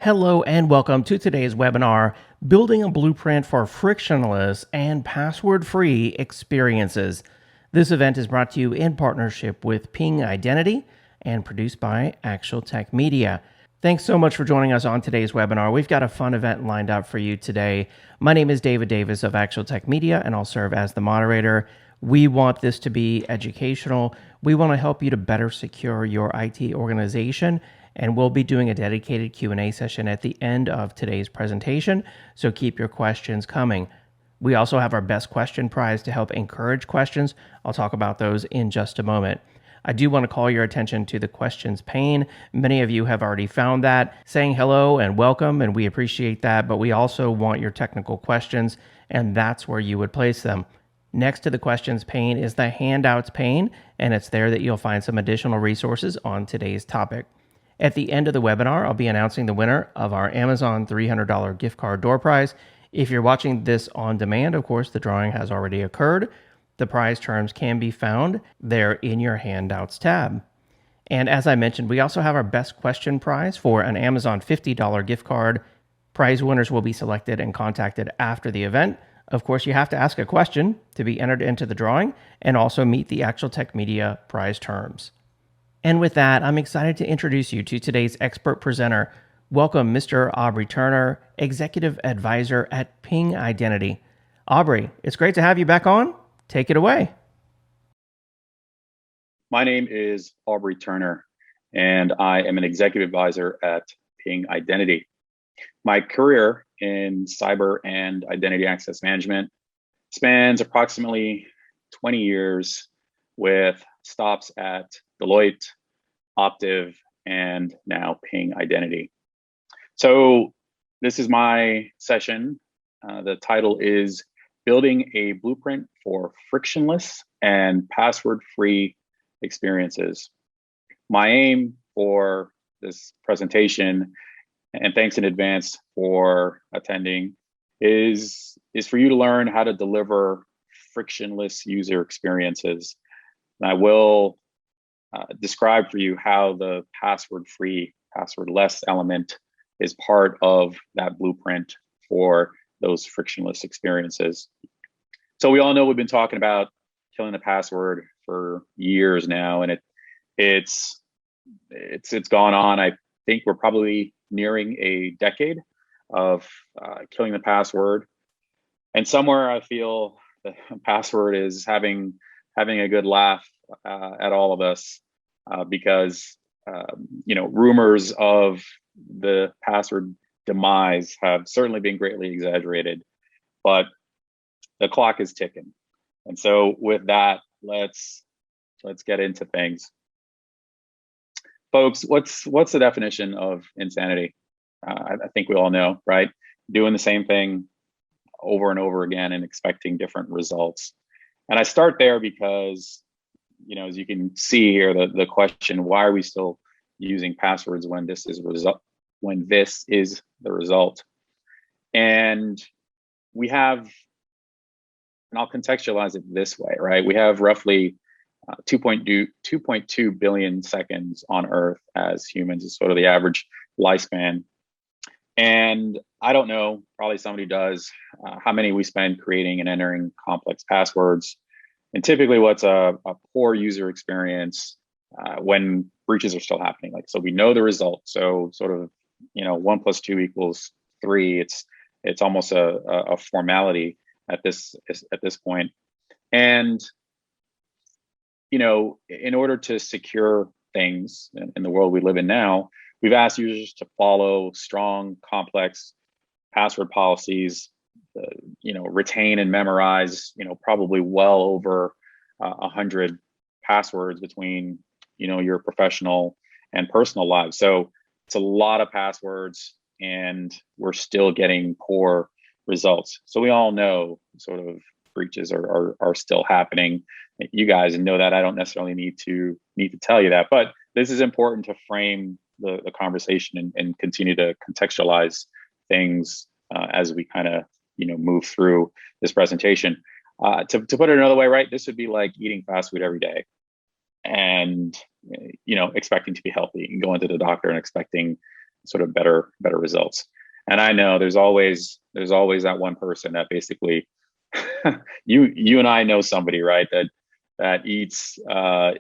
Hello and welcome to today's webinar, Building a Blueprint for Frictionless and Password-Free Experiences. This event is brought to you in partnership with Ping Identity and produced by Actual Tech Media. Thanks so much for joining us on today's webinar. We've got a fun event lined up for you today. My name is David Davis of Actual Tech Media, and I'll serve as the moderator. We want this to be educational. We want to help you to better secure your IT organization, and we'll be doing a dedicated Q&A session at the end of today's presentation, so keep your questions coming. We also have our best question prize to help encourage questions. I'll talk about those in just a moment. I do want to call your attention to the questions pane. Many of you have already found that, saying hello and welcome, and we appreciate that, but we also want your technical questions, and that's where you would place them. Next to the questions pane is the handouts pane, and it's there that you'll find some additional resources on today's topic. At the end of the webinar, I'll be announcing the winner of our Amazon $300 gift card door prize. If you're watching this on demand, of course, the drawing has already occurred. The prize terms can be found there in your handouts tab. And as I mentioned, we also have our best question prize for an Amazon $50 gift card. Prize winners will be selected and contacted after the event. Of course, you have to ask a question to be entered into the drawing and also meet the Actual Tech Media prize terms. And with that, I'm excited to introduce you to today's expert presenter. Welcome, Mr. Aubrey Turner, Executive Advisor at Ping Identity. Aubrey, it's great to have you back on. Take it away. My name is Aubrey Turner, and I am an Executive Advisor at Ping Identity. My career in cyber and identity access management spans approximately 20 years with stops at Deloitte, Optiv, and now Ping Identity. So this is my session. The title is Building a Blueprint for Frictionless and Password-Free Experiences. My aim for this presentation, and thanks in advance for attending, is for you to learn how to deliver frictionless user experiences. And I will describe for you how the password-free, passwordless element is part of that blueprint for those frictionless experiences. So we all know we've been talking about killing the password for years now, and it's gone on. I think we're probably nearing a decade of killing the password, and somewhere I feel the password is having a good laugh at all of us because rumors of the password demise have certainly been greatly exaggerated, but the clock is ticking. And so with that, let's get into things. Folks, what's the definition of insanity? I think we all know, right? Doing the same thing over and over again and expecting different results. And I start there because, as you can see here, the question, why are we still using passwords when this is the result? And we have, and I'll contextualize it this way, right? We have roughly 2.2 billion seconds on Earth as humans is sort of the average lifespan. And I don't know, probably somebody does, how many we spend creating and entering complex passwords. And typically what's a poor user experience when breaches are still happening. So we know the result. So sort of, 1 + 2 = 3. It's almost a formality at this point. And, in order to secure things in the world we live in now, we've asked users to follow strong, complex password policies, retain and memorize, probably well over 100 passwords between, your professional and personal lives. So it's a lot of passwords, and we're still getting poor results. So we all know sort of breaches are still happening. You guys know that. I don't necessarily need to tell you that, but this is important to frame the conversation and continue to contextualize things as we kind of move through this presentation. To put it another way, right? This would be like eating fast food every day, and expecting to be healthy, and going to the doctor and expecting sort of better results. And I know there's always that one person that basically you and I know somebody, right, that eats I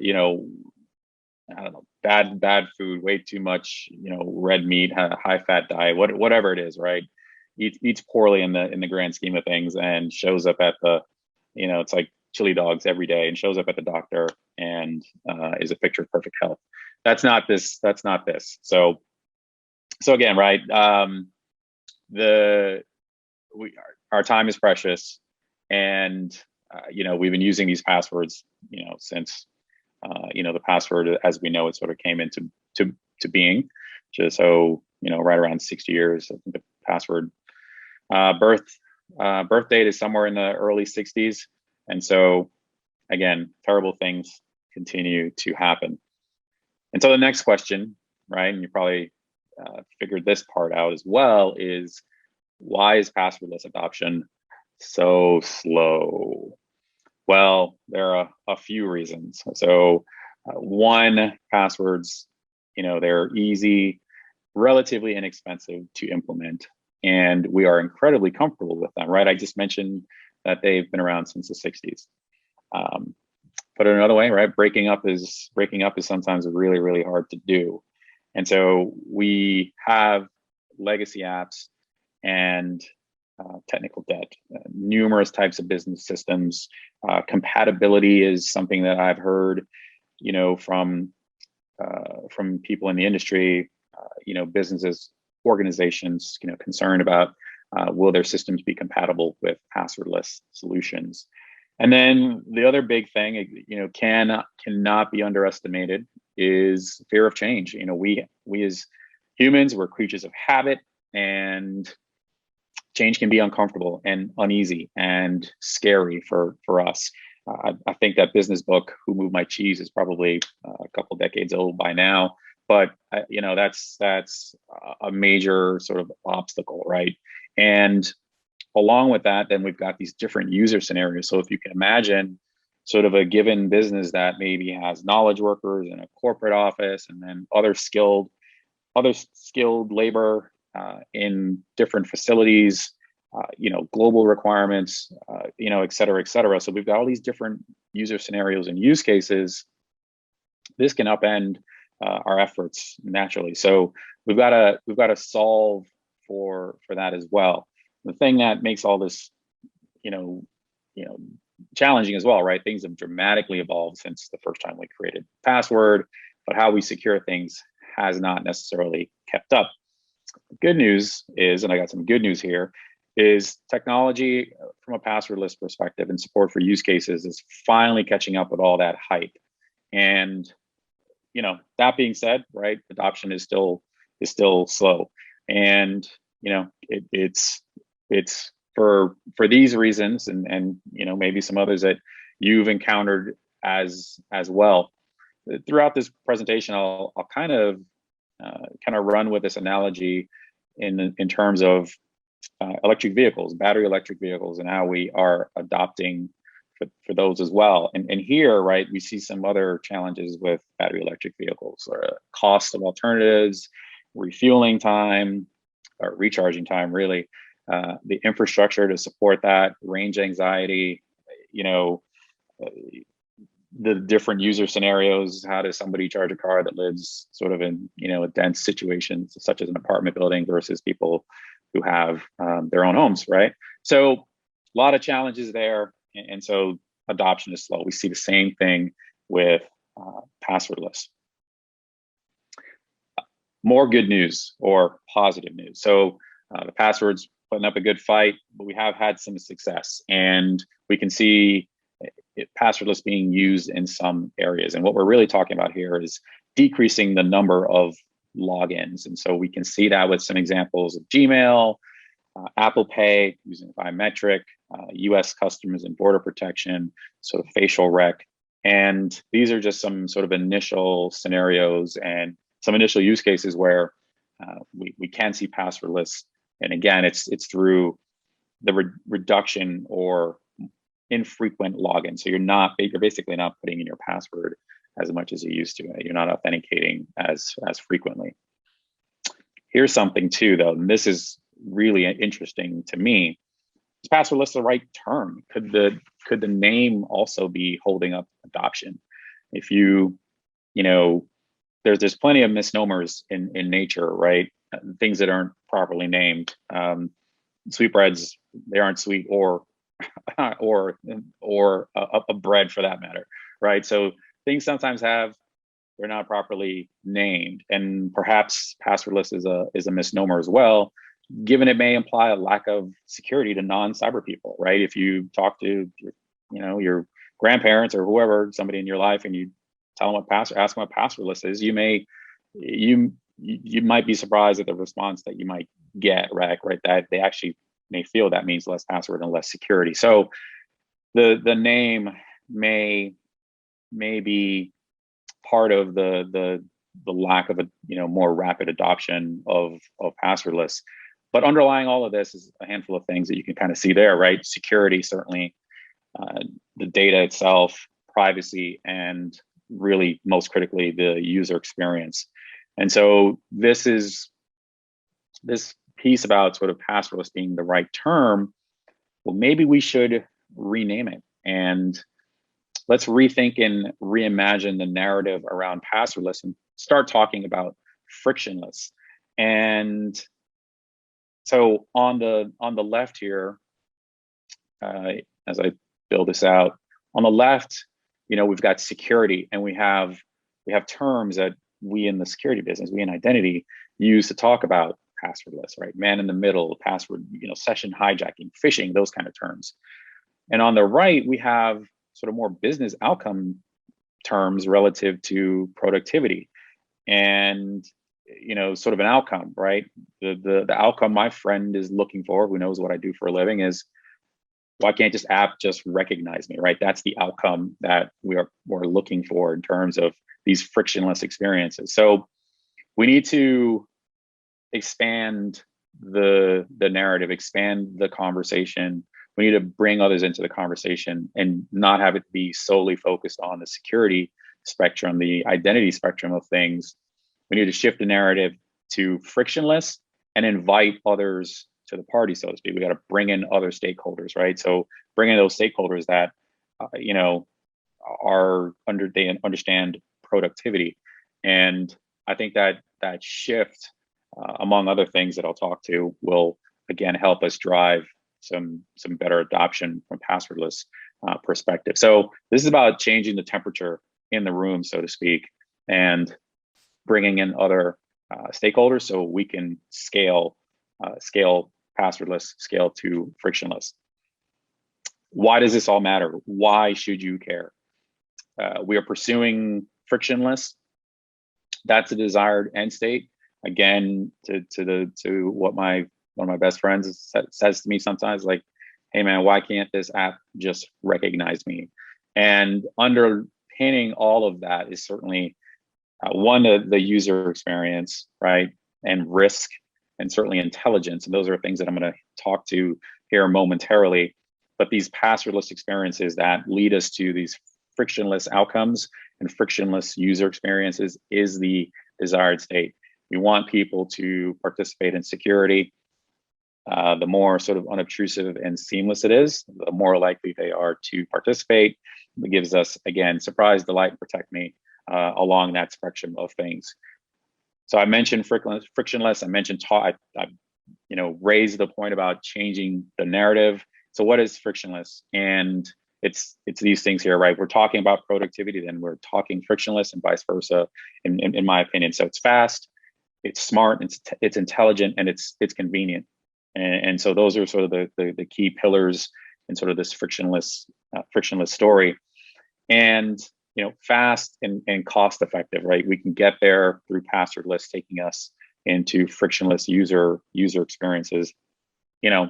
don't know, bad food, way too much, red meat, high fat diet, whatever it is, right? Eats poorly in the grand scheme of things, and shows up at the, it's like chili dogs every day, and shows up at the doctor and is a picture of perfect health. That's not this. That's not this. So again, right? Our time is precious, and we've been using these passwords, since the password as we know it sort of came into being. Just so right around 60 years. I think the password birth date is somewhere in the early 60s, and so again, terrible things continue to happen. And so the next question, right, and you probably figured this part out as well, is why is passwordless adoption so slow? Well, there are a few reasons. So one, passwords, they're easy, relatively inexpensive to implement, and we are incredibly comfortable with them, right? I just mentioned that they've been around since the 60s. Put it another way, right? Breaking up is sometimes really, really hard to do. And so we have legacy apps and technical debt, numerous types of business systems. Compatibility is something that I've heard, from people in the industry, businesses, organizations, concerned about will their systems be compatible with passwordless solutions. And then the other big thing, cannot be underestimated is fear of change. We as humans, we're creatures of habit, and change can be uncomfortable and uneasy and scary for us. I think that business book, Who Moved My Cheese, is probably a couple decades old by now, but that's a major sort of obstacle, right? And along with that, then we've got these different user scenarios. So if you can imagine sort of a given business that maybe has knowledge workers in a corporate office, and then other skilled labor in different facilities, global requirements, et cetera, et cetera. So we've got all these different user scenarios and use cases. This can upend our efforts naturally. So we've got to solve for that as well. The thing that makes all this, challenging as well, right? Things have dramatically evolved since the first time we created password, but how we secure things has not necessarily kept up. The good news is, and I got some good news here, is technology from a passwordless perspective and support for use cases is finally catching up with all that hype. And that being said, right, adoption is still slow, and it's for these reasons, and maybe some others that you've encountered as well. Throughout this presentation, I'll kind of run with this analogy in terms of electric vehicles, battery electric vehicles, and how we are adopting for those as well. And here, right, we see some other challenges with battery electric vehicles, or cost of alternatives, refueling time, or recharging time, really, the infrastructure to support that, range anxiety, the different user scenarios. How does somebody charge a car that lives sort of in, a dense situation, such as an apartment building, versus people who have their own homes, right? So a lot of challenges there. And so adoption is slow. We see the same thing with passwordless. More good news, or positive news. So the password's putting up a good fight, but we have had some success, and we can see passwordless being used in some areas. And what we're really talking about here is decreasing the number of logins. And so we can see that with some examples of Gmail, Apple Pay using biometric, US Customs and Border Protection, sort of facial rec. And these are just some sort of initial scenarios and some initial use cases where we can see passwordless. And again, it's through the reduction or infrequent login. So you're basically not putting in your password as much as you used to. You're not authenticating as frequently. Here's something too, though, and this is really interesting to me. Is passwordless the right term? Could the name also be holding up adoption? If you know, there's plenty of misnomers in nature, right? Things that aren't properly named. Sweetbreads, they aren't sweet, or or a bread for that matter, right? So things sometimes they're not properly named, and perhaps passwordless is a misnomer as well, given it may imply a lack of security to non-cyber people, right? If you talk to your grandparents or whoever, somebody in your life, and you tell them ask them what passwordless is, you might be surprised at the response that you might get, right? That they actually may feel that means less password and less security. So the name may be part of the lack of a more rapid adoption of passwordless. But underlying all of this is a handful of things that you can kind of see there, right? Security, certainly, the data itself, privacy, and really most critically, the user experience. And so this piece about sort of passwordless being the right term, well, maybe we should rename it, and let's rethink and reimagine the narrative around passwordless and start talking about frictionless. And so on the left here, as I build this out, on the left, we've got security, and we have terms that we in the security business, we in identity, use to talk about passwordless, right? Man in the middle, password, session hijacking, phishing, those kind of terms. And on the right, we have sort of more business outcome terms relative to productivity and sort of an outcome, right? The outcome my friend is looking for, who knows what I do for a living, is why can't this app just recognize me, right? That's the outcome that we're looking for in terms of these frictionless experiences. So we need to expand the narrative, expand the conversation. We need to bring others into the conversation and not have it be solely focused on the security spectrum, the identity spectrum of things. We need to shift the narrative to frictionless and invite others to the party, so to speak. We got to bring in other stakeholders, right? So bring in those stakeholders that, they understand productivity. And I think that shift, among other things that I'll talk to, will again help us drive some better adoption from passwordless perspective. So this is about changing the temperature in the room, so to speak, and bringing in other stakeholders so we can scale passwordless, scale to frictionless. Why does this all matter? Why should you care? We are pursuing frictionless. That's a desired end state. Again, to what one of my best friends says to me sometimes, like, hey man, why can't this app just recognize me? And underpinning all of that is certainly one, the user experience, right? And risk, and certainly intelligence. And those are things that I'm going to talk to here momentarily. But these passwordless experiences that lead us to these frictionless outcomes and frictionless user experiences is the desired state. We want people to participate in security. The more sort of unobtrusive and seamless it is, the more likely they are to participate. It gives us, again, surprise, delight, and protect me along that spectrum of things. So I mentioned frictionless. I mentioned I raised the point about changing the narrative. So what is frictionless? And it's these things here, right? We're talking about productivity, then we're talking frictionless, and vice versa, in my opinion. So it's fast, it's smart, it's intelligent, and it's convenient. And so those are sort of the key pillars in sort of this frictionless story. And fast and cost effective, right? We can get there through passwordless, taking us into frictionless user experiences. Think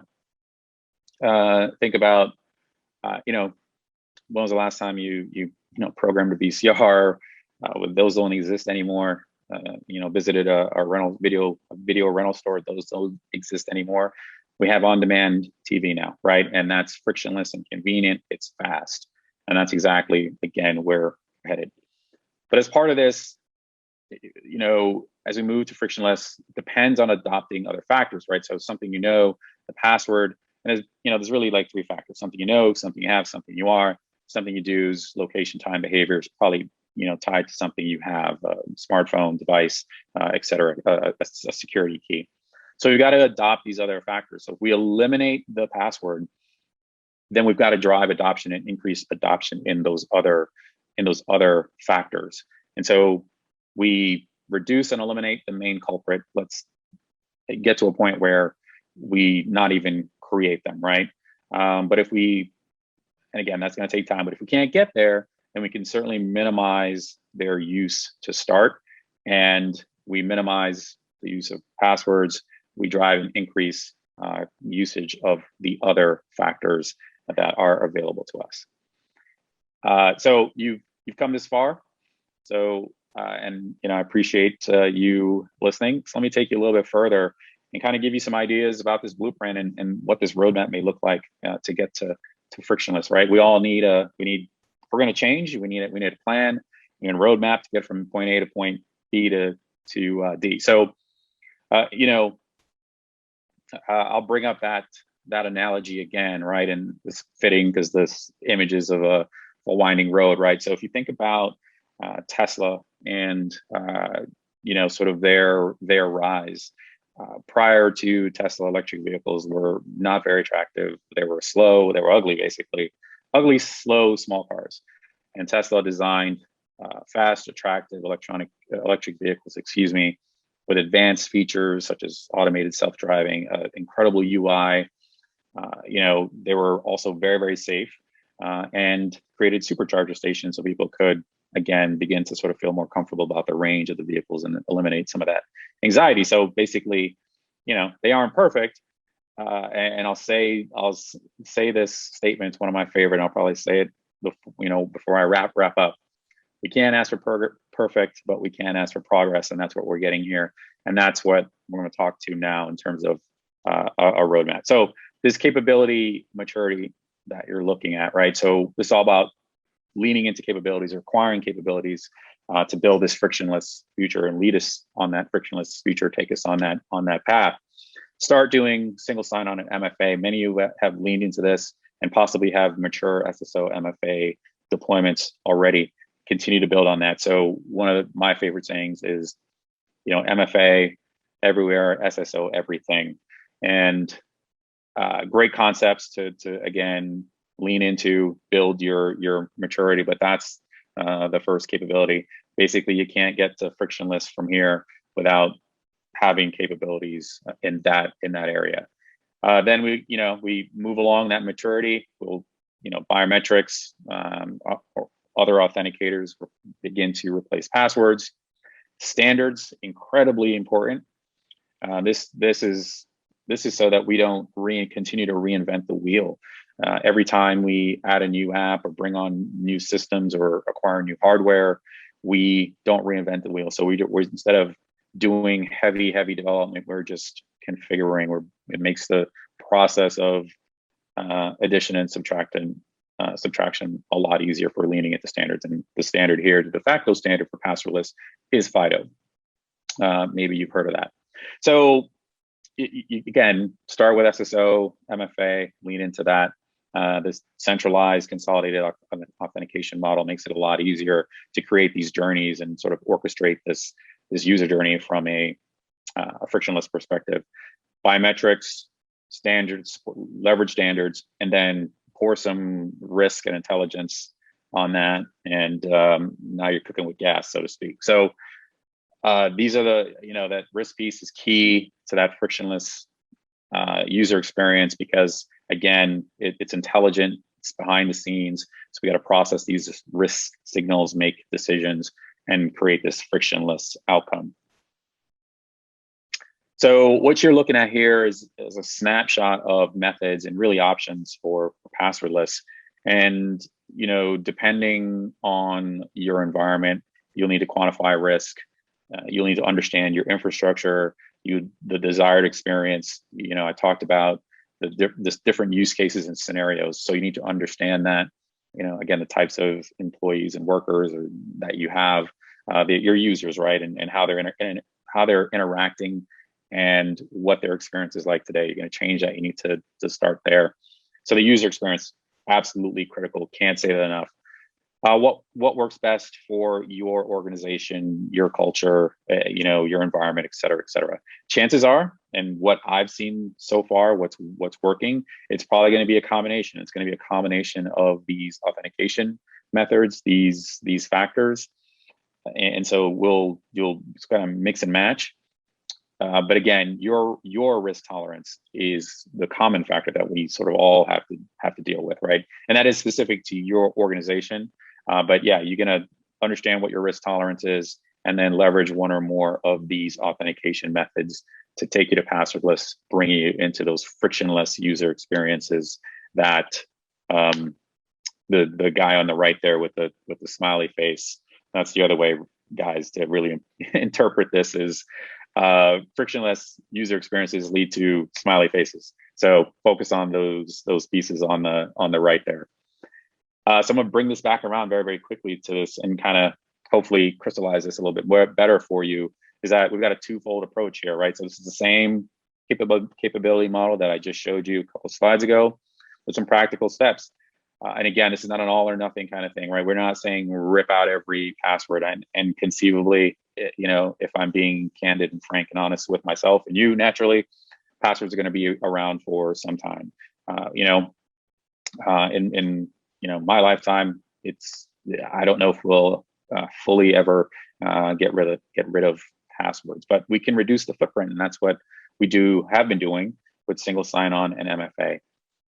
about when was the last time you programmed a VCR? Those don't exist anymore. Visited a video rental store. Those don't exist anymore. We have on-demand TV now, right? And that's frictionless and convenient. It's fast. And that's exactly, again, where we're headed. But as part of this, as we move to frictionless, it depends on adopting other factors, right? So something the password, and there's really like three factors: something something you have, something you are, something you do is location, time, behaviors, probably tied to something you have, a smartphone, device, et cetera, a security key. So you got to adopt these other factors. So if we eliminate the password, then we've got to drive adoption and increase adoption in those other factors. And so we reduce and eliminate the main culprit. Let's get to a point where we not even create them, right? But if we, and again, that's going to take time, but if we can't get there, then we can certainly minimize their use to start. And we minimize the use of passwords. We drive an increase usage of the other factors that are available to us. So you've come this far. So, and I appreciate you listening. So let me take you a little bit further and kind of give you some ideas about this blueprint and what this roadmap may look like to get to frictionless, right? We all need if we're going to change, we need a plan, a roadmap to get from point A to point B to D. So, I'll bring up that analogy again, right? And it's fitting because this images of a winding road, right? So if you think about Tesla and sort of their rise. Prior to Tesla, electric vehicles were not very attractive. They were slow. They were ugly, basically. Ugly, slow, small cars. And Tesla designed fast, attractive electric vehicles, with advanced features such as automated self-driving, incredible UI. They were also very, very safe and created supercharger stations so people could, again, begin to sort of feel more comfortable about the range of the vehicles and eliminate some of that anxiety. So basically, they aren't perfect. And I'll say this statement, it's one of my favorite, and I'll probably say it before I wrap up. We can't ask for perfect, but we can ask for progress, and that's what we're getting here. And that's what we're going to talk to now in terms of a roadmap. So this capability maturity that you're looking at, right? So this is all about leaning into capabilities, acquiring capabilities to build this frictionless future and lead us on that frictionless future, take us on that path. Start doing single sign-on and MFA. Many of you have leaned into this and possibly have mature SSO MFA deployments already. Continue to build on that. So one of my favorite sayings is, MFA everywhere, SSO everything, and great concepts to again lean into, build your maturity. But that's the first capability. Basically, you can't get to frictionless from here without having capabilities in that area. Then we move along that maturity. We'll biometrics, other authenticators begin to replace passwords. Standards, incredibly important. This is so that we don't continue to reinvent the wheel. Every time we add a new app or bring on new systems or acquire new hardware, we don't reinvent the wheel. So we're instead of doing heavy development, we're just configuring. It makes the process of addition and subtraction a lot easier for leaning into standards. And the standard here, the de facto standard for passwordless, is FIDO. Maybe you've heard of that. So you again, start with SSO, MFA, lean into that. This centralized, consolidated authentication model makes it a lot easier to create these journeys and sort of orchestrate this user journey from a frictionless perspective. Biometrics, standards, leverage standards, and then pour some risk and intelligence on that. And now you're cooking with gas, so to speak. So these are that risk piece is key to that frictionless user experience because, again, it's intelligent, it's behind the scenes. So we got to process these risk signals, make decisions, and create this frictionless outcome. So what you're looking at here is a snapshot of methods and really options for passwordless. And depending on your environment, you'll need to quantify risk. You'll need to understand your infrastructure, the desired experience. I talked about this different use cases and scenarios. So you need to understand that, again, the types of employees and workers that you have, your users, right, and how and how they're interacting and what their experience is like today. You're going to change that. You need to start there. So the user experience, absolutely critical. Can't say that enough. What works best for your organization, your culture, your environment, et cetera, et cetera. Chances are, and what I've seen so far, what's working, it's probably going to be a combination. It's going to be a combination of these authentication methods, these factors, and so you'll just kind of mix and match. But again, your risk tolerance is the common factor that we sort of all have to deal with, right? And that is specific to your organization. But yeah, you're gonna understand what your risk tolerance is, and then leverage one or more of these authentication methods to take you to passwordless, bringing you into those frictionless user experiences that the guy on the right there with the smiley face. That's the other way, guys, to really interpret this is frictionless user experiences lead to smiley faces. So focus on those pieces on the right there. So I'm gonna bring this back around very, very quickly to this and kind of hopefully crystallize this a little bit more better for you. Is that we've got a twofold approach here, right? So this is the same capability model that I just showed you a couple of slides ago with some practical steps. And again, this is not an all or nothing kind of thing, right? We're not saying rip out every password, and conceivably, if I'm being candid and frank and honest with myself and you, naturally, passwords are going to be around for some time. In my lifetime, I don't know if we'll fully ever get rid of passwords, but we can reduce the footprint, and that's what we have been doing with single sign-on and MFA.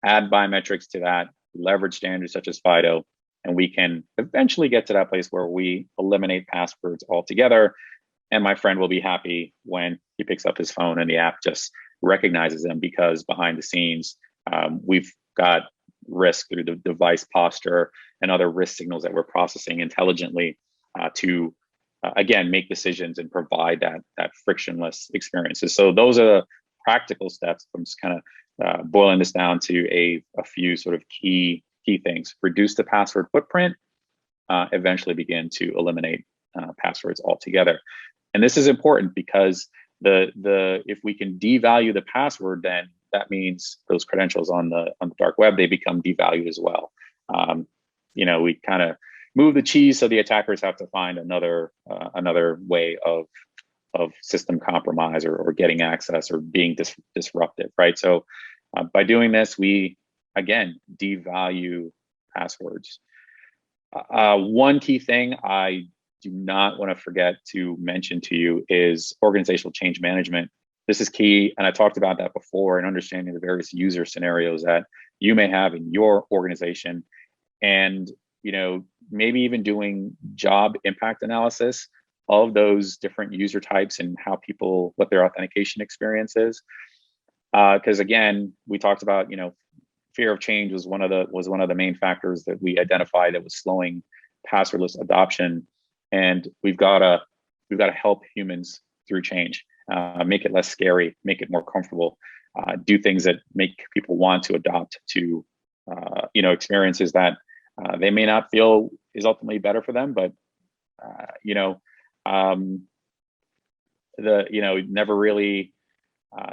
Add biometrics to that, leverage standards such as FIDO, and we can eventually get to that place where we eliminate passwords altogether. And my friend will be happy when he picks up his phone and the app just recognizes them, because behind the scenes, we've got risk through the device posture and other risk signals that we're processing intelligently to, again, make decisions and provide that frictionless experiences. So those are the practical steps. I'm just kind of boiling this down to a few sort of key things. Reduce the password footprint, eventually begin to eliminate passwords altogether. And this is important because if we can devalue the password, then that means those credentials on the dark web, they become devalued as well. We kind of move the cheese, so the attackers have to find another way of system compromise or getting access or being disruptive, right? So by doing this, we, again, devalue passwords. One key thing I do not want to forget to mention to you is organizational change management. This is key, and I talked about that before, and understanding the various user scenarios that you may have in your organization, and maybe even doing job impact analysis of those different user types and what their authentication experience is. Because again, we talked about fear of change was one of the main factors that we identified that was slowing passwordless adoption, and we've got to help humans through change. Make it less scary, make it more comfortable, do things that make people want to adopt to, experiences that they may not feel is ultimately better for them, but never really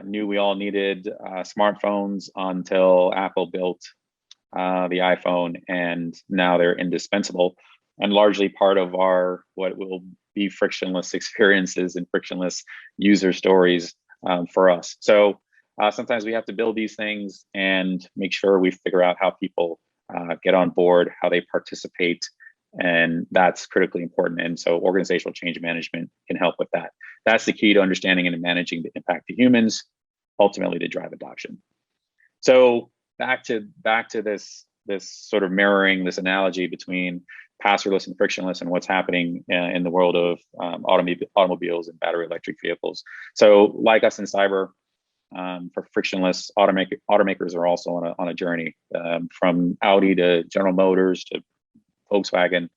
knew we all needed smartphones until Apple built the iPhone, and now they're indispensable and largely part of what will be frictionless experiences and frictionless user stories for us. So sometimes we have to build these things and make sure we figure out how people get on board, how they participate, and that's critically important. And so organizational change management can help with that. That's the key to understanding and managing the impact to humans, ultimately to drive adoption. So back to this sort of mirroring this analogy between passwordless and frictionless and what's happening in the world of automobiles and battery electric vehicles. So like us in cyber, for frictionless, automakers are also on a journey, from Audi to General Motors to Volkswagen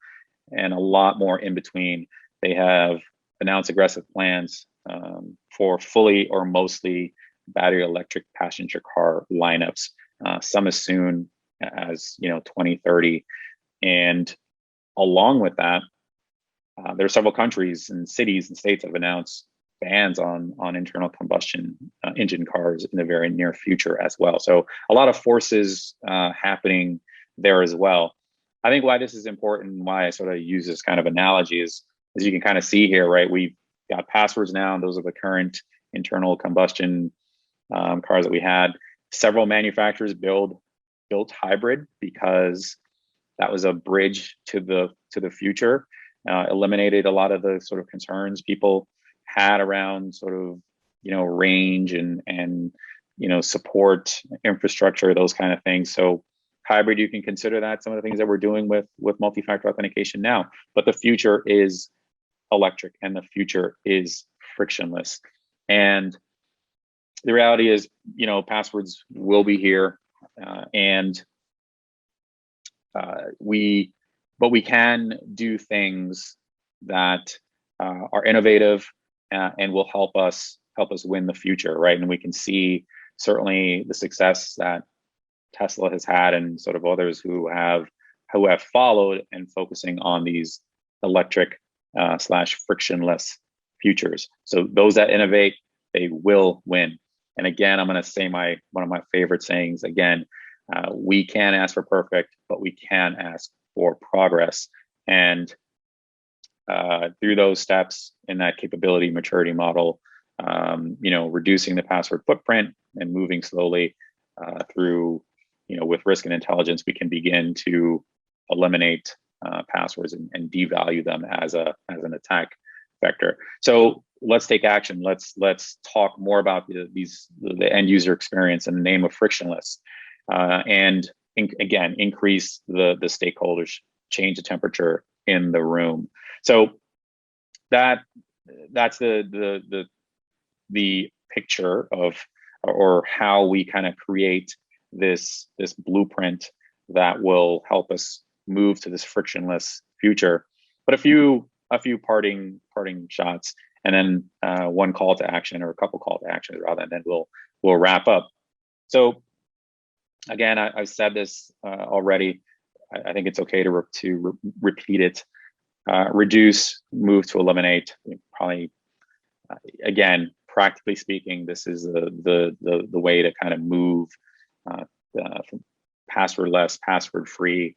and a lot more in between. They have announced aggressive plans for fully or mostly battery electric passenger car lineups, some as soon as 2030. And along with that, There are several countries and cities and states that have announced bans on internal combustion engine cars in the very near future as well. So a lot of forces happening there as well. I think why this is important and why I sort of use this kind of analogy is, as you can kind of see here, right? We've got passwords now, and those are the current internal combustion cars that we had. Several manufacturers built hybrid because that was a bridge to the future. Eliminated a lot of the sort of concerns people had around sort of range and support infrastructure, those kind of things. So hybrid, you can consider that some of the things that we're doing with multi-factor authentication now. But the future is electric, and the future is frictionless. And the reality is, passwords will be here, and we can do things that are innovative and will help us win the future, right? And we can see certainly the success that Tesla has had, and sort of others who have followed and focusing on these electric / frictionless futures. So those that innovate, they will win. And again, I'm going to say one of my favorite sayings again. We can't ask for perfect, but we can ask for progress. And through those steps in that capability maturity model, reducing the password footprint and moving slowly through, with risk and intelligence, we can begin to eliminate passwords and devalue them as an attack vector. So let's take action. Let's talk more about the end user experience in the name of Frictionless, and again, increase the stakeholders, change the temperature in the room. So that's the picture of, or how we kind of create this blueprint that will help us move to this frictionless future. But a few parting shots, and then one call to action, or a couple call to actions rather, and then we'll wrap up. So again, I've said this already. I think it's okay to repeat it. Reduce, move to eliminate. Probably, again, practically speaking, this is the way to kind of move from passwordless, password-free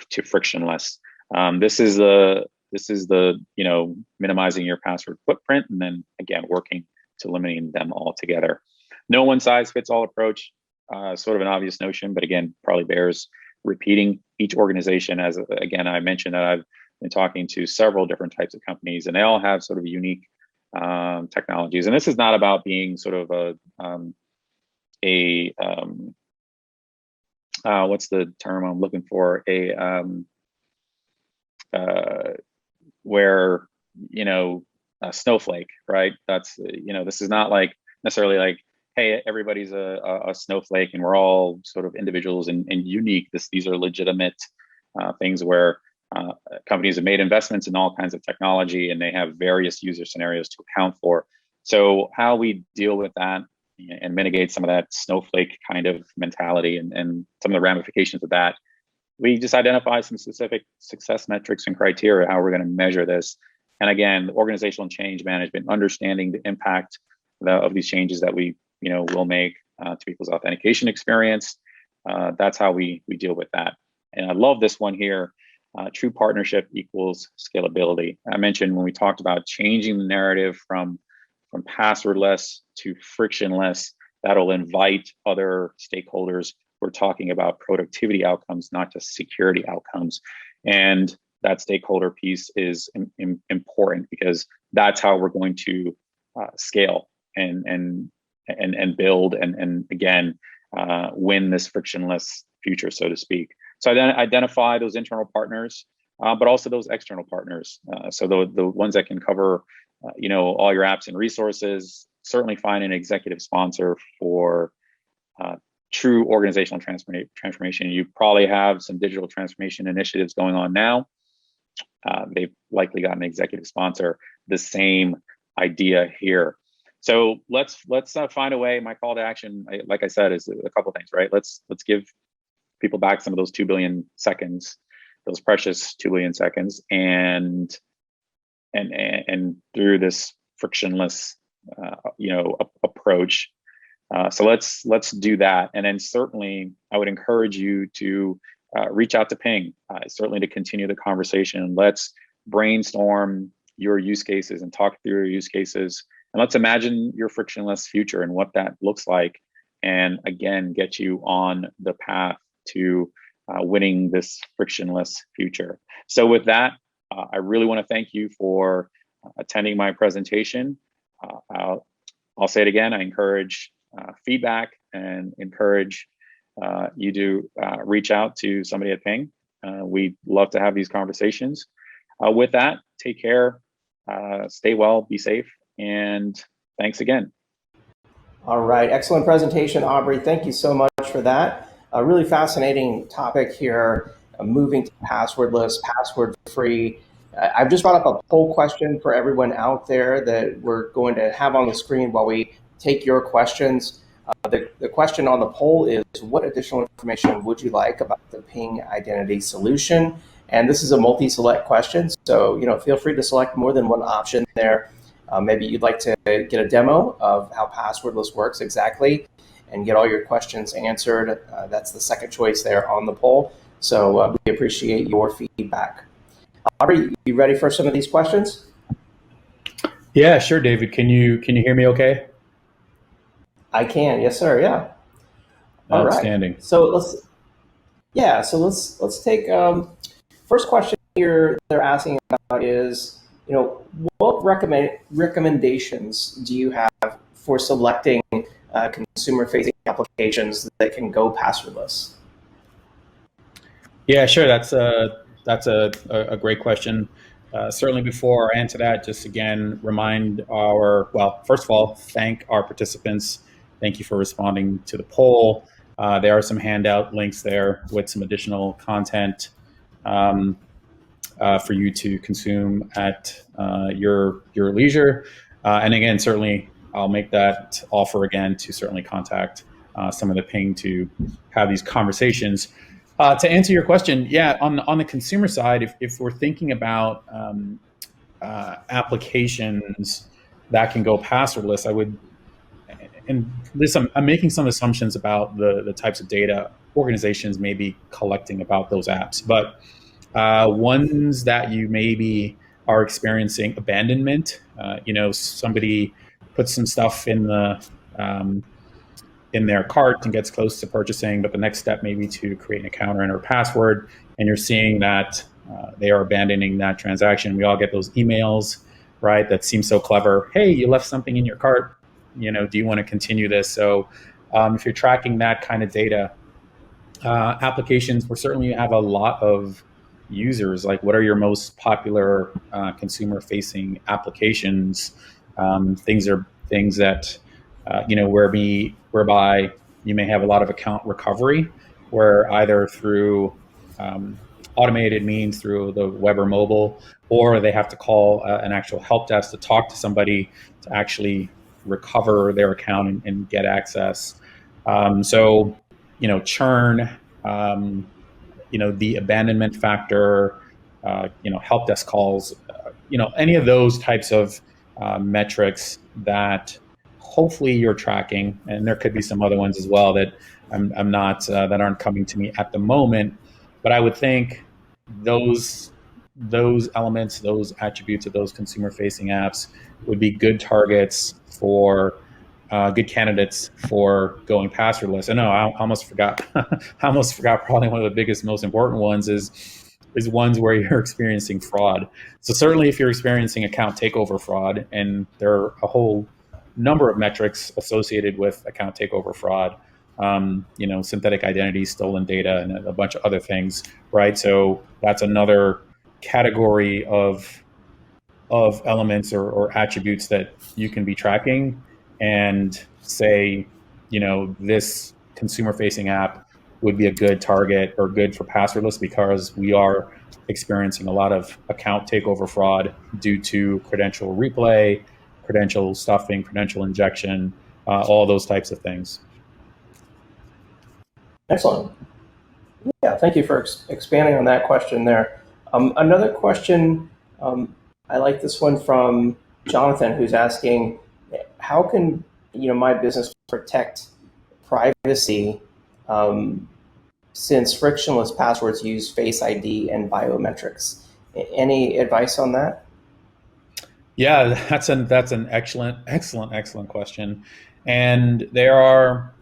to frictionless. This is the minimizing your password footprint, and then again working to eliminating them altogether. No one size fits all approach. Sort of an obvious notion, but again, probably bears repeating. Each organization, as again I mentioned, that I've been talking to several different types of companies, and they all have sort of unique technologies. And this is not about being sort of what's the term I'm looking for? Where a snowflake, right? That's this is not like necessarily like, hey, everybody's a snowflake and we're all sort of individuals and unique. These are legitimate things where companies have made investments in all kinds of technology, and they have various user scenarios to account for. So how we deal with that and mitigate some of that snowflake kind of mentality and some of the ramifications of that, we just identify some specific success metrics and criteria, how we're going to measure this. And again, organizational change management, understanding the impact of these changes that we will make to people's authentication experience. That's how we deal with that. And I love this one here. True partnership equals scalability. I mentioned when we talked about changing the narrative from passwordless to frictionless, that'll invite other stakeholders. We're talking about productivity outcomes, not just security outcomes. And that stakeholder piece is important, because that's how we're going to scale and build and again win this frictionless future, so to speak. So then identify those internal partners, but also those external partners. So the ones that can cover all your apps and resources. Certainly find an executive sponsor for true organizational transformation. You probably have some digital transformation initiatives going on now. They've likely got an executive sponsor. The same idea here. So let's find a way. My call to action, like I said, is a couple of things, right? Let's give people back some of those 2 billion seconds, those precious 2 billion seconds, and and through this frictionless approach. So let's do that. And then certainly I would encourage you to reach out to Ping, certainly to continue the conversation. Let's brainstorm your use cases and talk through your use cases. And let's imagine your frictionless future and what that looks like. And again, get you on the path to winning this frictionless future. So with that, I really want to thank you for attending my presentation. I'll say it again, I encourage feedback and encourage you to reach out to somebody at Ping. We'd love to have these conversations. With that, take care, stay well, be safe, and thanks again. All right, excellent presentation, Aubrey. Thank you so much for that. A really fascinating topic here, moving to passwordless, password-free. I've just brought up a poll question for everyone out there that we're going to have on the screen while we take your questions. The question on the poll is, what additional information would you like about the Ping identity solution? And this is a multi-select question, so feel free to select more than one option there. Maybe you'd like to get a demo of how passwordless works exactly and get all your questions answered. That's the second choice there on the poll. So we appreciate your feedback. Aubrey, you ready for some of these questions? Yeah, sure, David. Can you hear me okay? I can, yes, sir. Yeah. All Outstanding. Right. So let's take first question here. They're asking about is, what recommendations do you have for selecting consumer-facing applications that can go passwordless? Yeah, sure. That's a great question. Certainly, before I answer that, just again first of all, thank our participants. Thank you for responding to the poll. There are some handout links there with some additional content for you to consume at your leisure. And again, certainly, I'll make that offer again to certainly contact some of the Ping to have these conversations. To answer your question, yeah, on the consumer side, if we're thinking about applications that can go passwordless, I would, and this I'm making some assumptions about the types of data organizations may be collecting about those apps, but ones that you maybe are experiencing abandonment, somebody puts some stuff in their cart and gets close to purchasing, but the next step may be to create an account or enter a password, and you're seeing that they are abandoning that transaction. We all get those emails, right? That seem so clever. Hey, you left something in your cart. Do you want to continue this? So if you're tracking that kind of data, applications, we certainly have a lot of users. Like, what are your most popular consumer-facing applications? Things that whereby you may have a lot of account recovery, where either through automated means through the web or mobile, or they have to call an actual help desk to talk to somebody to actually recover their account and get access. So churn, the abandonment factor, help desk calls, any of those types of metrics that hopefully you're tracking, and there could be some other ones as well that I'm not that aren't coming to me at the moment. But I would think those elements, those attributes of those consumer-facing apps would be good targets for good candidates for going passwordless. And no, I almost forgot. I almost forgot. Probably one of the biggest, most important ones is ones where you're experiencing fraud. So certainly, if you're experiencing account takeover fraud, and there are a whole number of metrics associated with account takeover fraud, synthetic identities, stolen data, and a bunch of other things, right? So that's another category of elements or attributes that you can be tracking and say, this consumer-facing app would be a good target or good for passwordless because we are experiencing a lot of account takeover fraud due to credential replay, credential stuffing, credential injection, all those types of things. Excellent. Yeah, thank you for expanding on that question there. Another question I like this one from Jonathan, who's asking, how can my business protect privacy um, since frictionless passwords use Face ID and biometrics? Any advice on that? Yeah, that's an excellent question, and there are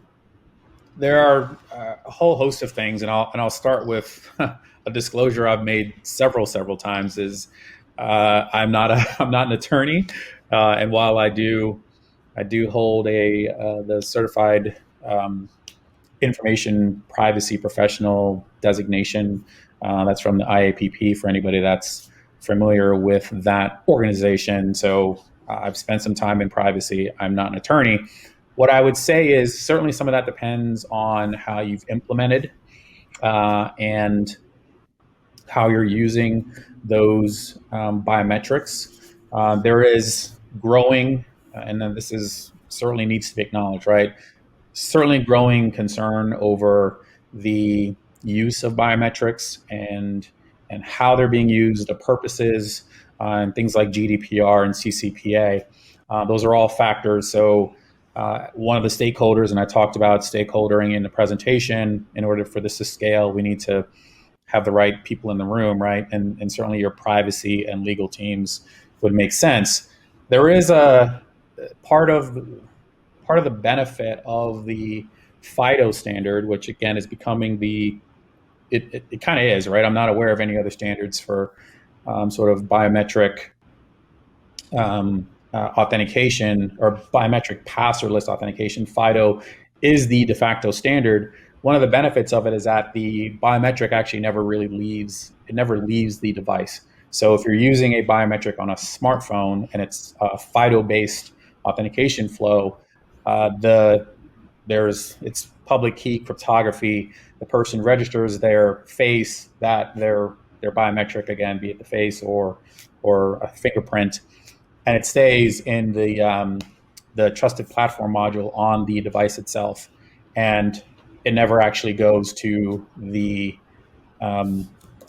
a whole host of things, and I'll start with a disclosure I've made several times is I'm not I'm not an attorney, and while I do hold the certified information privacy professional designation. That's from the IAPP for anybody that's familiar with that organization. So I've spent some time in privacy. I'm not an attorney. What I would say is certainly some of that depends on how you've implemented and how you're using those biometrics. There is growing, and then this is certainly needs to be acknowledged, right? Certainly growing concern over the use of biometrics and how they're being used, the purposes, and things like GDPR and CCPA. Those are all factors. So one of the stakeholders, and I talked about stakeholdering in the presentation, in order for this to scale, we need to have the right people in the room, right? And certainly your privacy and legal teams would make sense. There is a part of the benefit of the FIDO standard, which again is becoming it kind of is, right? I'm not aware of any other standards for sort of biometric authentication or biometric passwordless authentication. FIDO is the de facto standard. One of the benefits of it is that the biometric actually never really leaves. It never leaves the device. So if you're using a biometric on a smartphone and it's a FIDO-based authentication flow, it's public key cryptography. The person registers their face, that their biometric, again, be it the face or a fingerprint, and it stays in the trusted platform module on the device itself, and it never actually goes to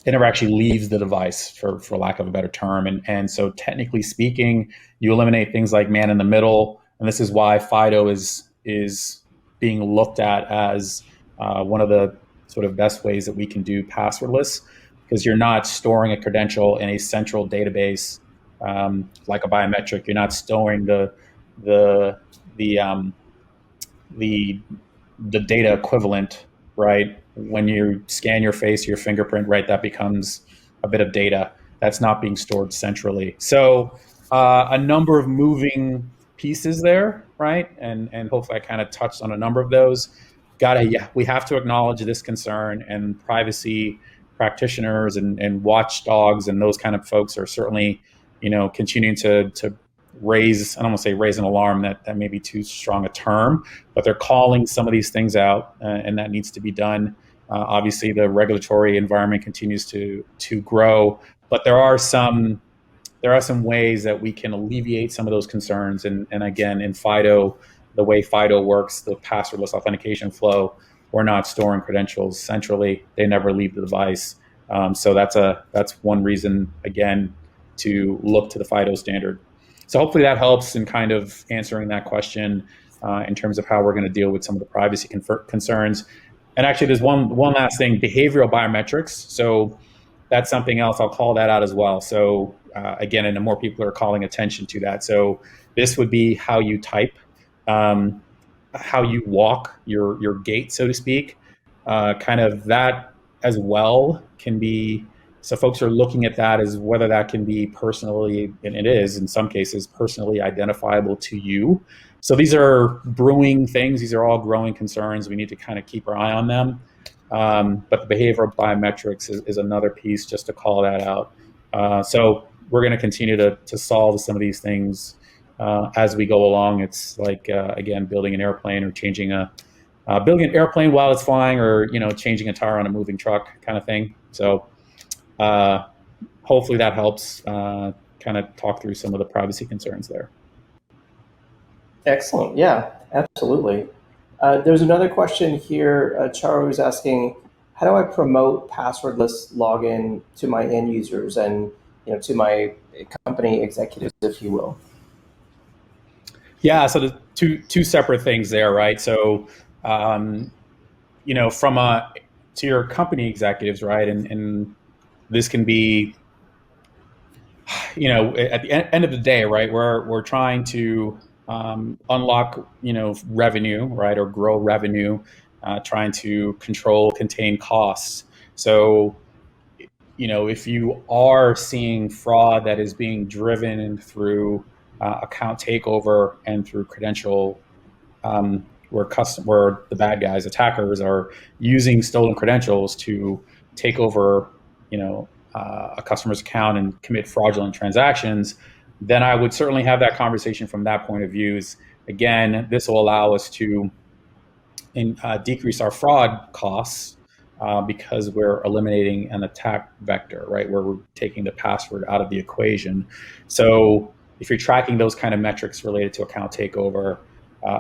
it never actually leaves the device, for lack of a better term. And so technically speaking, you eliminate things like man in the middle, and this is why FIDO is being looked at as one of the sort of best ways that we can do passwordless, because you're not storing a credential in a central database like a biometric. You're not storing the data equivalent, right? When you scan your face, your fingerprint, right, that becomes a bit of data that's not being stored centrally. So a number of moving pieces there, right? And hopefully I kind of touched on a number of those. We have to acknowledge this concern, and privacy practitioners and watchdogs and those kind of folks are certainly, continuing to raise, I don't want to say raise an alarm, that may be too strong a term, but they're calling some of these things out, and that needs to be done. Obviously, the regulatory environment continues to grow, but there are some ways that we can alleviate some of those concerns. And again, in FIDO, the way FIDO works, the passwordless authentication flow, we're not storing credentials centrally; they never leave the device. So that's one reason, again, to look to the FIDO standard. So hopefully that helps in kind of answering that question in terms of how we're going to deal with some of the privacy concerns. And actually, there's one last thing: behavioral biometrics. So that's something else. I'll call that out as well. So again, and more people are calling attention to that. So this would be how you type, how you walk, your gait, so to speak. Kind of that as well can be. So folks are looking at that as whether that can be personally, and it is in some cases, personally identifiable to you. So these are brewing things. These are all growing concerns. We need to kind of keep our eye on them. But the behavioral biometrics is another piece, just to call that out. So we're going to continue to solve some of these things as we go along. It's like, again, building an airplane or building an airplane while it's flying, or changing a tire on a moving truck kind of thing. So hopefully that helps kind of talk through some of the privacy concerns there. Excellent. Yeah, absolutely. There's another question here. Charu is asking, how do I promote passwordless login to my end users? And to my company executives, if you will? Yeah, so the two separate things there, right? So, from to your company executives, right? And this can be, at the end of the day, right? We're trying to unlock, revenue, right, or grow revenue, trying to contain costs. So, if you are seeing fraud that is being driven through account takeover and through credential, where the bad guys, attackers, are using stolen credentials to take over, a customer's account and commit fraudulent transactions, then I would certainly have that conversation from that point of view. Again, this will allow us to decrease our fraud costs because we're eliminating an attack vector, right? Where we're taking the password out of the equation. So if you're tracking those kind of metrics related to account takeover,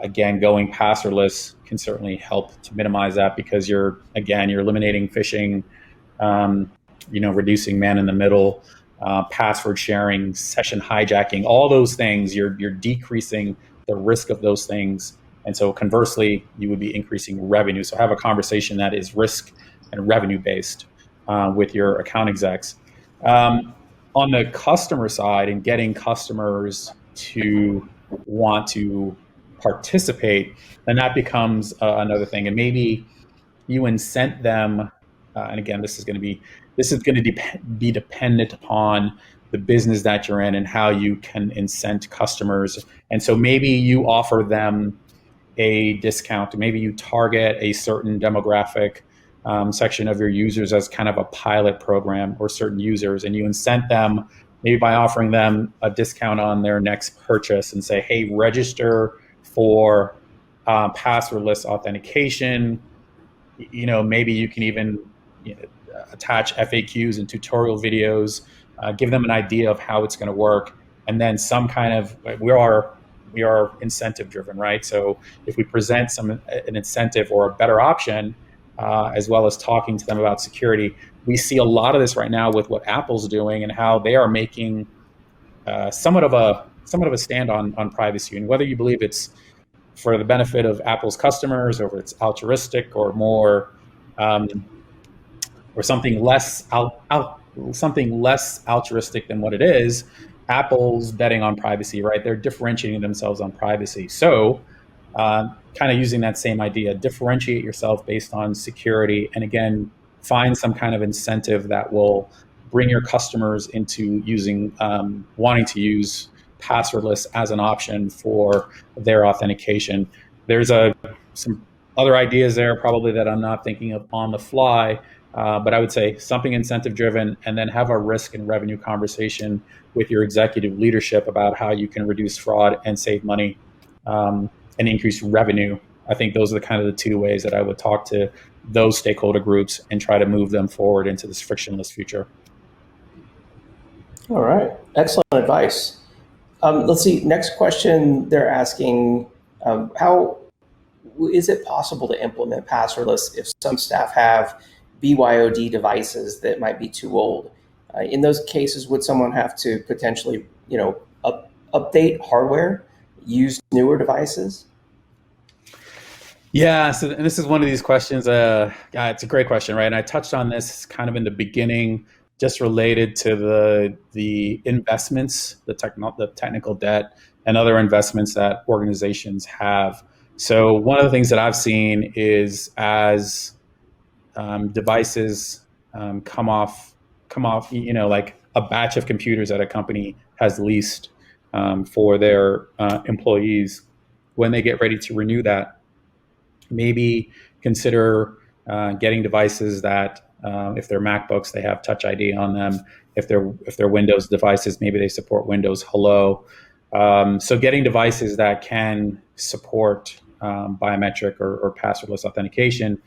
again, going passwordless can certainly help to minimize that, because you're eliminating phishing, reducing man in the middle, password sharing, session hijacking, all those things. You're decreasing the risk of those things. And so conversely, you would be increasing revenue. So have a conversation that is risk and revenue based with your account execs. On the customer side, and getting customers to want to participate, then that becomes another thing. And maybe you incent them. And again, this is going to be dependent upon the business that you're in and how you can incent customers. And so maybe you offer them a discount. Maybe you target a certain demographic section of your users as kind of a pilot program, or certain users, and you incent them maybe by offering them a discount on their next purchase and say, hey, register for passwordless authentication. Maybe you can even attach FAQs and tutorial videos, give them an idea of how it's going to work, and then some kind of we are incentive driven, right? So if we present an incentive or a better option, as well as talking to them about security, we see a lot of this right now with what Apple's doing and how they are making somewhat of a stand on privacy. And whether you believe it's for the benefit of Apple's customers, or if it's altruistic, or more, or something less altruistic than what it is, Apple's betting on privacy, right? They're differentiating themselves on privacy. So kind of using that same idea, differentiate yourself based on security, and again, find some kind of incentive that will bring your customers into wanting to use passwordless as an option for their authentication. There's some other ideas there probably that I'm not thinking of on the fly, but I would say something incentive driven, and then have a risk and revenue conversation with your executive leadership about how you can reduce fraud and save money and increase revenue. I think those are the two ways that I would talk to those stakeholder groups and try to move them forward into this frictionless future. All right. Excellent advice. Let's see. Next question, they're asking, how is it possible to implement passwordless if some staff have BYOD devices that might be too old? In those cases, would someone have to potentially, update hardware, use newer devices? Yeah, so and this is one of these questions. It's a great question, right? And I touched on this kind of in the beginning, just related to the investments, the technical debt, and other investments that organizations have. So one of the things that I've seen is as devices come off, like a batch of computers that a company has leased for their employees, when they get ready to renew that, maybe consider getting devices that, if they're MacBooks, they have Touch ID on them. If they're Windows devices, maybe they support Windows Hello. So getting devices that can support biometric or passwordless authentication.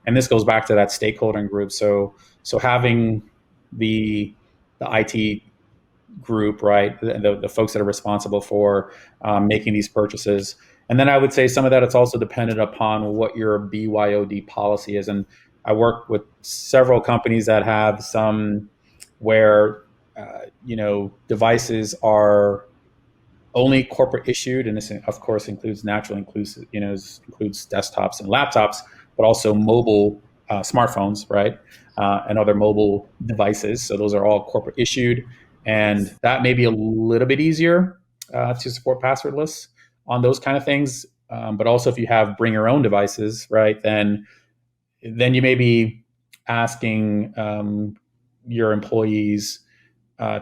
And this goes back to that stakeholder group. So having the IT group, right, the folks that are responsible for making these purchases. And then I would say some of that, it's also dependent upon what your BYOD policy is. And I work with several companies that have some where devices are only corporate issued, and this of course includes includes desktops and laptops, but also mobile smartphones, right, and other mobile devices. So those are all corporate issued, and that may be a little bit easier to support passwordless on those kind of things. But also, if you have bring your own devices, right, then you may be asking your employees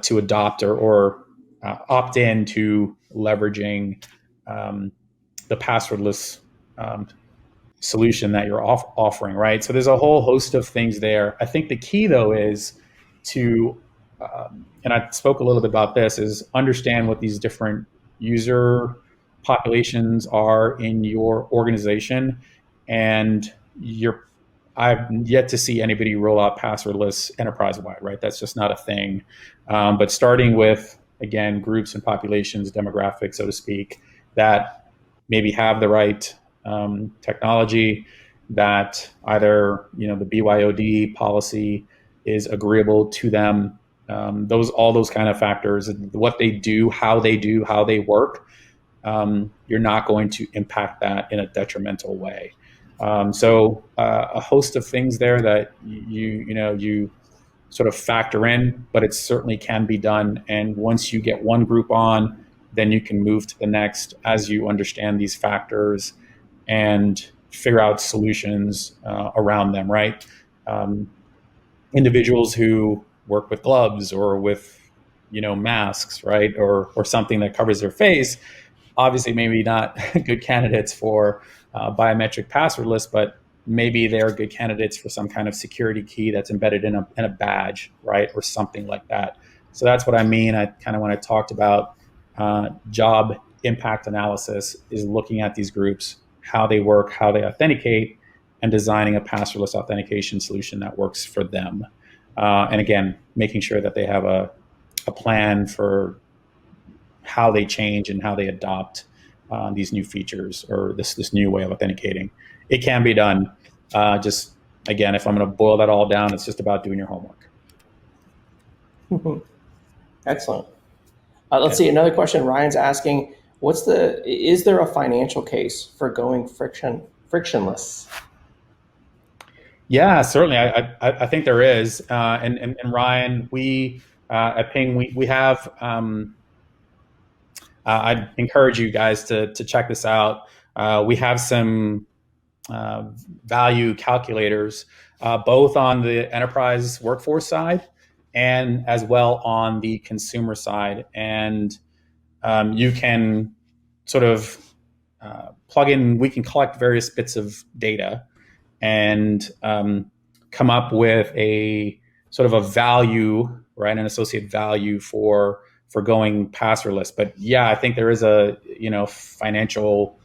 to adopt or opt in to leveraging the passwordless solution that you're offering, right? So there's a whole host of things there. I think the key, though, is to, and I spoke a little bit about this, is understand what these different user populations are in your organization. And I've yet to see anybody roll out passwordless enterprise-wide, right? That's just not a thing. But starting with, again, groups and populations, demographics, so to speak, that maybe have the right technology, that either the BYOD policy is agreeable to them. All those kind of factors, what they do, how they work, you're not going to impact that in a detrimental way. So a host of things there that you sort of factor in, but it certainly can be done. And once you get one group on, then you can move to the next as you understand these factors and figure out solutions around them, right? Individuals who work with gloves or with masks, right, or something that covers their face, obviously maybe not good candidates for biometric passwordless, but maybe they're good candidates for some kind of security key that's embedded in a badge, right, or something like that. So that's what I mean. I kind of, when I talked about job impact analysis, is looking at these groups, how they work, how they authenticate, and designing a passwordless authentication solution that works for them. And again, making sure that they have a plan for how they change and how they adopt these new features or this new way of authenticating. It can be done. Just again, if I'm going to boil that all down, it's just about doing your homework. Excellent. Let's see, another question. Ryan's asking, is there a financial case for going frictionless? Yeah, certainly. I think there is. And Ryan, we at Ping, we have. I'd encourage you guys to check this out. We have some value calculators, both on the enterprise workforce side and as well on the consumer side. And you can sort of plug in, we can collect various bits of data and come up with a sort of a value, right, an associated value for going passwordless. But yeah, I think there is a financial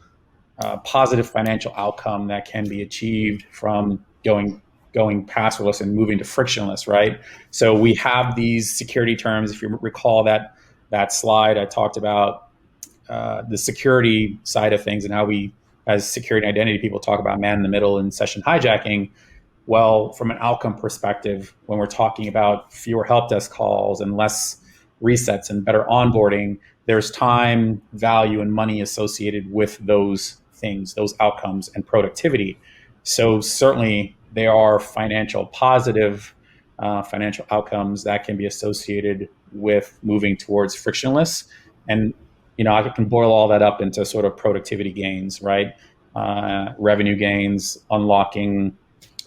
positive financial outcome that can be achieved from going passwordless and moving to frictionless, right? So we have these security terms. If you recall that slide, I talked about the security side of things and how we, as security and identity people, talk about man in the middle and session hijacking. Well, from an outcome perspective, when we're talking about fewer help desk calls and less resets and better onboarding, there's time, value, and money associated with those things, those outcomes and productivity. So certainly there are positive financial outcomes that can be associated with moving towards frictionless. And I can boil all that up into sort of productivity gains, right? Revenue gains, unlocking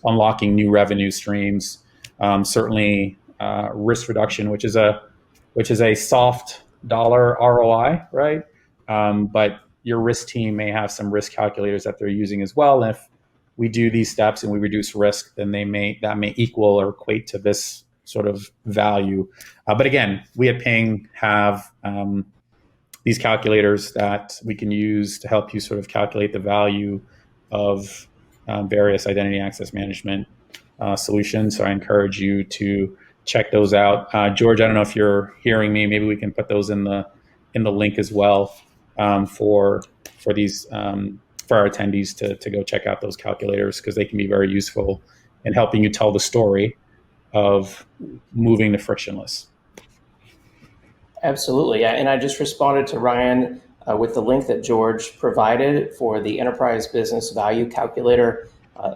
new revenue streams, certainly risk reduction, which is a soft dollar ROI, right? But your risk team may have some risk calculators that they're using as well. And if we do these steps and we reduce risk, then that may equal or equate to this sort of value. But again, we at Ping have these calculators that we can use to help you sort of calculate the value of various identity access management solutions. So I encourage you to check those out. George, I don't know if you're hearing me. Maybe we can put those in the link as well for these for our attendees to go check out those calculators, because they can be very useful in helping you tell the story of moving to frictionless. Absolutely. Yeah. And I just responded to Ryan with the link that George provided for the Enterprise Business Value Calculator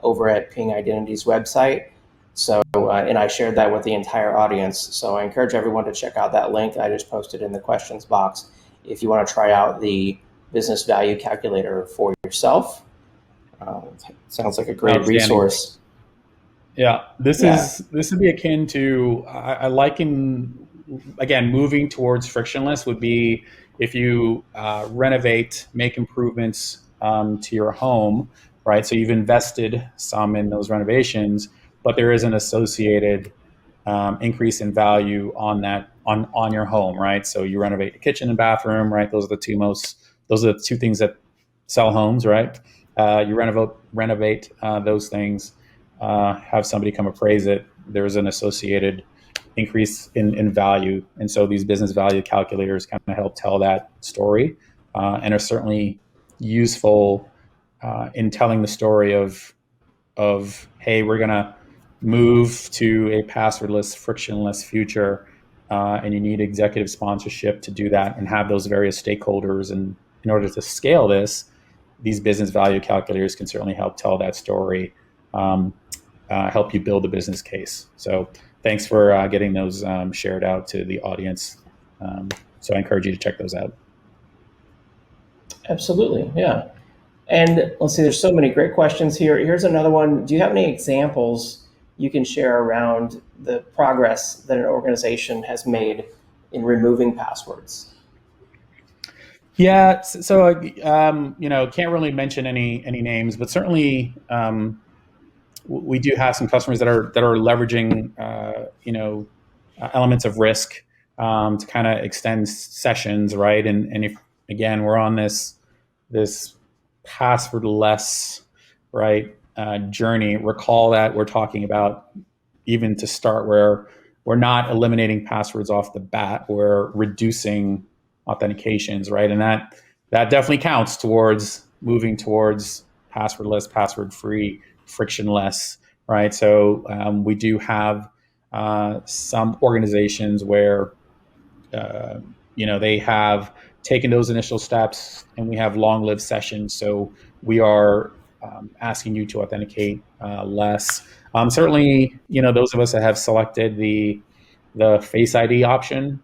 over at Ping Identity's website. So, and I shared that with the entire audience. So I encourage everyone to check out that link I just posted in the questions box if you want to try out the Business Value Calculator for yourself. Sounds like a great resource. Yeah, this Yeah. would be akin to I liken, again, moving towards frictionless would be if you renovate, make improvements to your home, right? So you've invested some in those renovations, but there is an associated increase in value on that on your home, right? So you renovate the kitchen and bathroom, right? Those are the two things that sell homes, right? You renovate those things, have somebody come appraise it. There's an associated increase in value, and so these business value calculators kind of help tell that story, and are certainly useful in telling the story of hey, we're gonna move to a passwordless, frictionless future, and you need executive sponsorship to do that and have those various stakeholders. And in order to scale this, these business value calculators can certainly help tell that story, help you build a business case. So thanks for getting those shared out to the audience. So I encourage you to check those out. Absolutely. Yeah. And let's see, there's so many great questions here. Here's another one. Do you have any examples you can share around the progress that an organization has made in removing passwords? Yeah, so can't really mention any names, but certainly we do have some customers that are leveraging elements of risk to kind of extend sessions, right? And if again we're on this passwordless, right, journey, recall that we're talking about, even to start, where we're not eliminating passwords off the bat, we're reducing authentications, right? And that definitely counts towards moving towards passwordless, password-free, frictionless, right? So we do have some organizations where they have taken those initial steps, and we have long-lived sessions. So we are asking you to authenticate less. Certainly, those of us that have selected the Face ID option,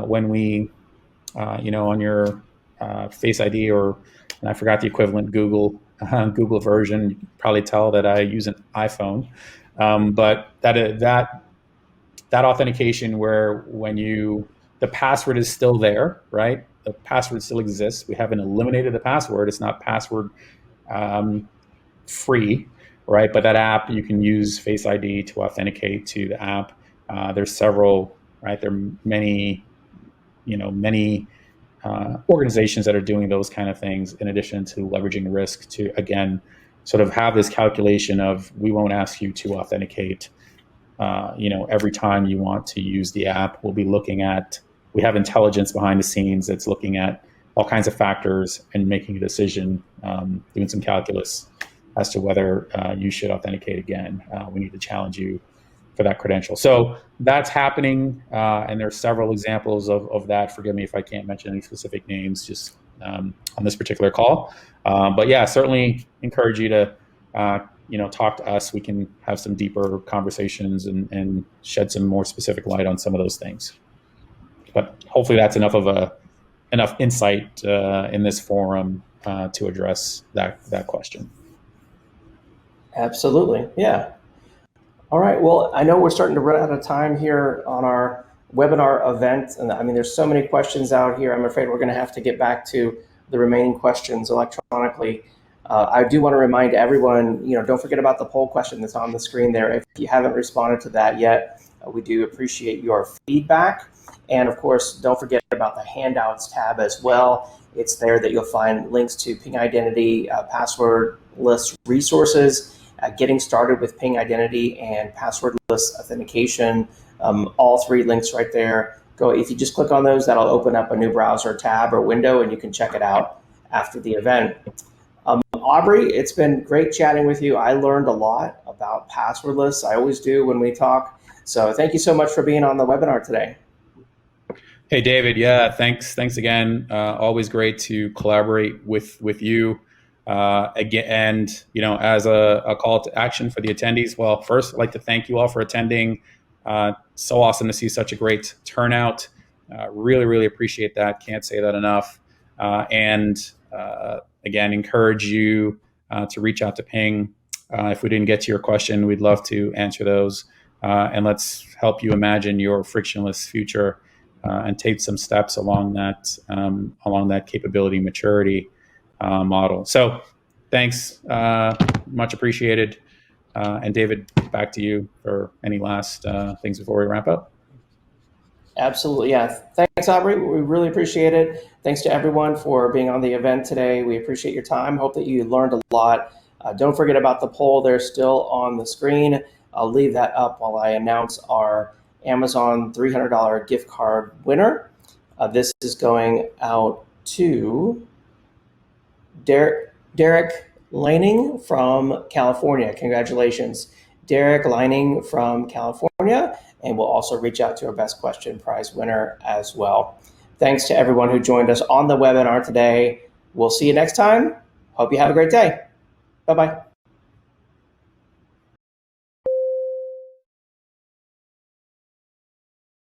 when we, on your Face ID, and I forgot the equivalent Google version, you can probably tell that I use an iPhone, but that authentication where the password is still there, right? The password still exists. We haven't eliminated the password. It's not password free, right? But that app, you can use Face ID to authenticate to the app. There's several, right? There are many organizations that are doing those kind of things, in addition to leveraging risk to, again, sort of have this calculation of, we won't ask you to authenticate every time you want to use the app. We have intelligence behind the scenes that's looking at all kinds of factors and making a decision, doing some calculus as to whether you should authenticate again. We need to challenge you for that credential. So that's happening, and there's several examples of that. Forgive me if I can't mention any specific names just on this particular call. But yeah, certainly encourage you to talk to us. We can have some deeper conversations and shed some more specific light on some of those things. But hopefully that's enough insight in this forum to address that question. Absolutely. Yeah. All right. Well, I know we're starting to run out of time here on our webinar event. And I mean, there's so many questions out here. I'm afraid we're going to have to get back to the remaining questions electronically. I do want to remind everyone, don't forget about the poll question that's on the screen there. If you haven't responded to that yet, we do appreciate your feedback. And of course, don't forget about the handouts tab as well. It's there that you'll find links to Ping Identity, passwordless resources, getting started with Ping Identity and passwordless authentication. All three links right there. If you just click on those, that'll open up a new browser tab or window, and you can check it out after the event. Aubrey, it's been great chatting with you. I learned a lot about passwordless. I always do when we talk. So thank you so much for being on the webinar today. Hey, David. Yeah, thanks again. Always great to collaborate with you. Again, and as a call to action for the attendees. Well, first, I'd like to thank you all for attending. So awesome to see such a great turnout. Really appreciate that. Can't say that enough. And again, encourage you to reach out to Ping. If we didn't get to your question, we'd love to answer those. And let's help you imagine your frictionless future and take some steps along that capability maturity model. So, thanks, much appreciated. And David, back to you for any last things before we wrap up. Absolutely, yeah. Thanks, Aubrey. We really appreciate it. Thanks to everyone for being on the event today. We appreciate your time. Hope that you learned a lot. Don't forget about the poll. They're still on the screen. I'll leave that up while I announce our Amazon $300 gift card winner. This is going out to Derek Lining from California. Congratulations, Derek Lining from California. And we'll also reach out to our best question prize winner as well. Thanks to everyone who joined us on the webinar today. We'll see you next time. Hope you have a great day. Bye-bye.